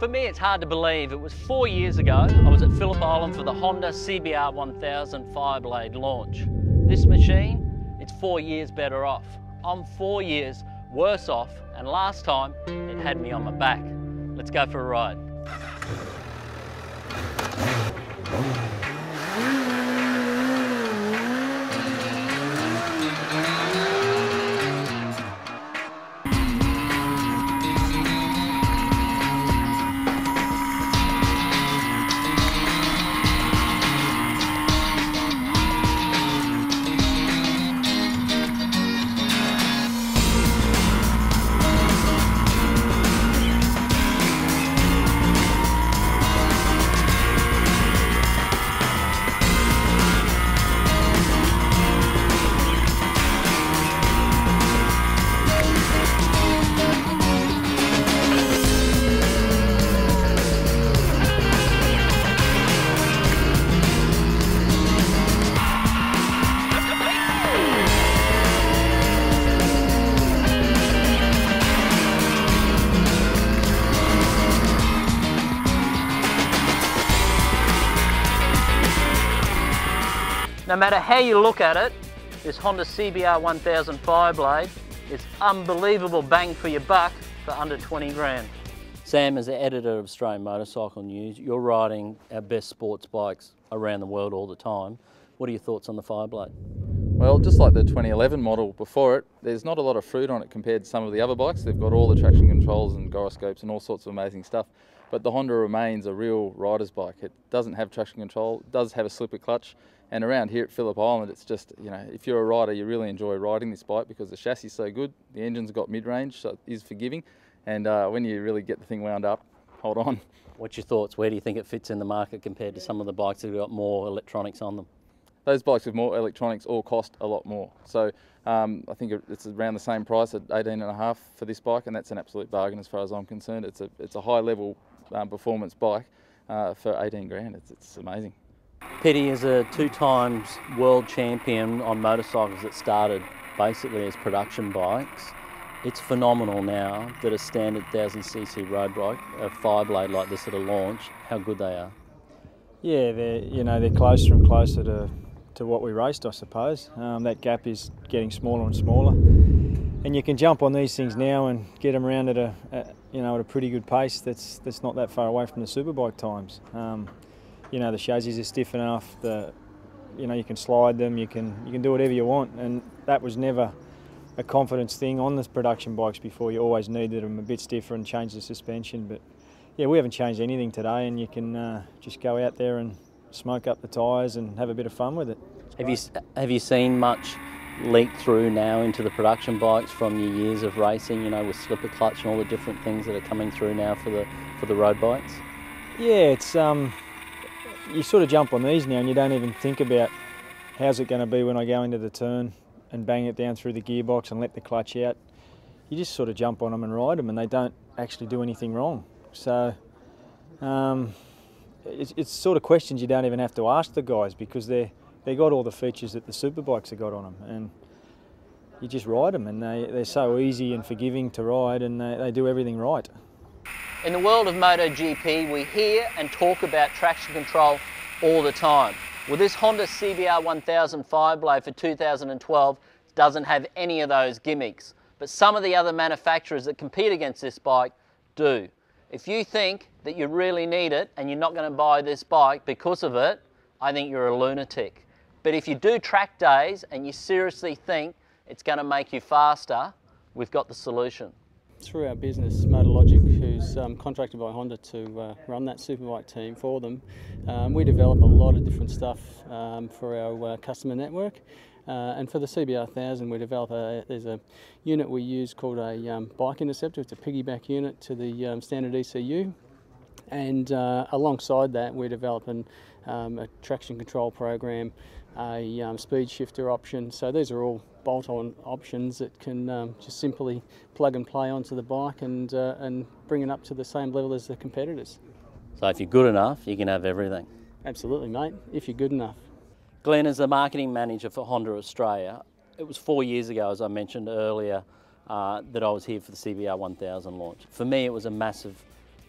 For me, it's hard to believe. It was 4 years ago. I was at Phillip Island for the Honda CBR1000 Fireblade launch. This machine, it's 4 years better off. I'm 4 years worse off, and last time it had me on my back. Let's go for a ride. No matter how you look at it, this Honda CBR1000 Fireblade is unbelievable bang for your buck for under 20 grand. Sam, as the editor of Australian Motorcycle News, you're riding our best sports bikes around the world all the time. What are your thoughts on the Fireblade? Well, just like the 2011 model before it, there's not a lot of fruit on it compared to some of the other bikes. They've got all the traction controls and gyroscopes and all sorts of amazing stuff. But the Honda remains a real rider's bike. It doesn't have traction control, it does have a slipper clutch. And around here at Phillip Island, it's just, you know, if you're a rider, you really enjoy riding this bike because the chassis is so good. The engine's got mid-range, so it is forgiving. And when you really get the thing wound up, hold on. What's your thoughts? Where do you think it fits in the market compared to some of the bikes that have got more electronics on them? Those bikes with more electronics all cost a lot more. So I think it's around the same price at $18.5 for this bike, and that's an absolute bargain as far as I'm concerned. It's a high-level performance bike for 18 grand. It's amazing. Petty is a 2 times world champion on motorcycles that started basically as production bikes. It's phenomenal now that a standard 1000cc road bike, a Fireblade like this at a launch, how good they are. Yeah, they're closer and closer to what we raced, I suppose. That gap is getting smaller and smaller, and you can jump on these things now and get them around at a pretty good pace. That's not that far away from the superbike times. The chassis are stiff enough. You can slide them. You can do whatever you want, and that was never a confidence thing on the production bikes before. You always needed them a bit stiffer and change the suspension. But yeah, we haven't changed anything today, and you can just go out there and smoke up the tyres and have a bit of fun with it. Have you seen much leak through now into the production bikes from your years of racing? With slipper clutch and all the different things that are coming through now for the road bikes. Yeah, it's you sort of jump on these now and you don't even think about how's it going to be when I go into the turn and bang it down through the gearbox and let the clutch out. You just sort of jump on them and ride them, and they don't actually do anything wrong. So it's sort of questions you don't even have to ask the guys, because they got all the features that the superbikes have got on them, and you just ride them, and they're so easy and forgiving to ride, and they do everything right. In the world of MotoGP, we hear and talk about traction control all the time. Well, this Honda CBR1000 Fireblade for 2012 doesn't have any of those gimmicks, but some of the other manufacturers that compete against this bike do. If you think that you really need it and you're not going to buy this bike because of it, I think you're a lunatic. But if you do track days and you seriously think it's going to make you faster, we've got the solution. Through our business, MotorLogic, who's contracted by Honda to run that superbike team for them, we develop a lot of different stuff for our customer network. And for the CBR1000, we develop there's a unit we use called a bike interceptor. It's a piggyback unit to the standard ECU. And alongside that, we're developing a traction control program, a speed shifter option. So these are all bolt-on options that can just simply plug and play onto the bike and bring it up to the same level as the competitors. So if you're good enough, you can have everything. Absolutely, mate, if you're good enough. Glenn, as the marketing manager for Honda Australia, it was 4 years ago, as I mentioned earlier, that I was here for the CBR1000 launch. For me, it was a massive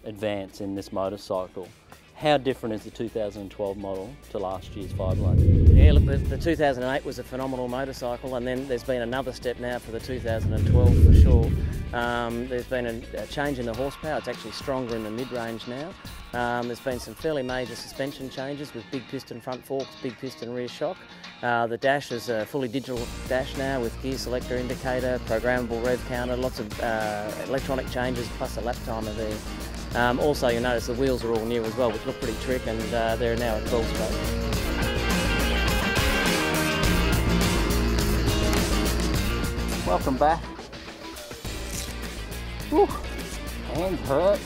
advance in this motorcycle. How different is the 2012 model to last year's Fireblade? Yeah, look, the 2008 was a phenomenal motorcycle, and then there's been another step now for the 2012 for sure. There's been a change in the horsepower. It's actually stronger in the mid-range now. There's been some fairly major suspension changes with big piston front forks, big piston rear shock. The dash is a fully digital dash now with gear selector indicator, programmable rev counter, lots of electronic changes plus a lap timer there. Also, you'll notice the wheels are all new as well, which look pretty trick, and they're now at 12 spokes. Welcome back. Whew. Hands hurt.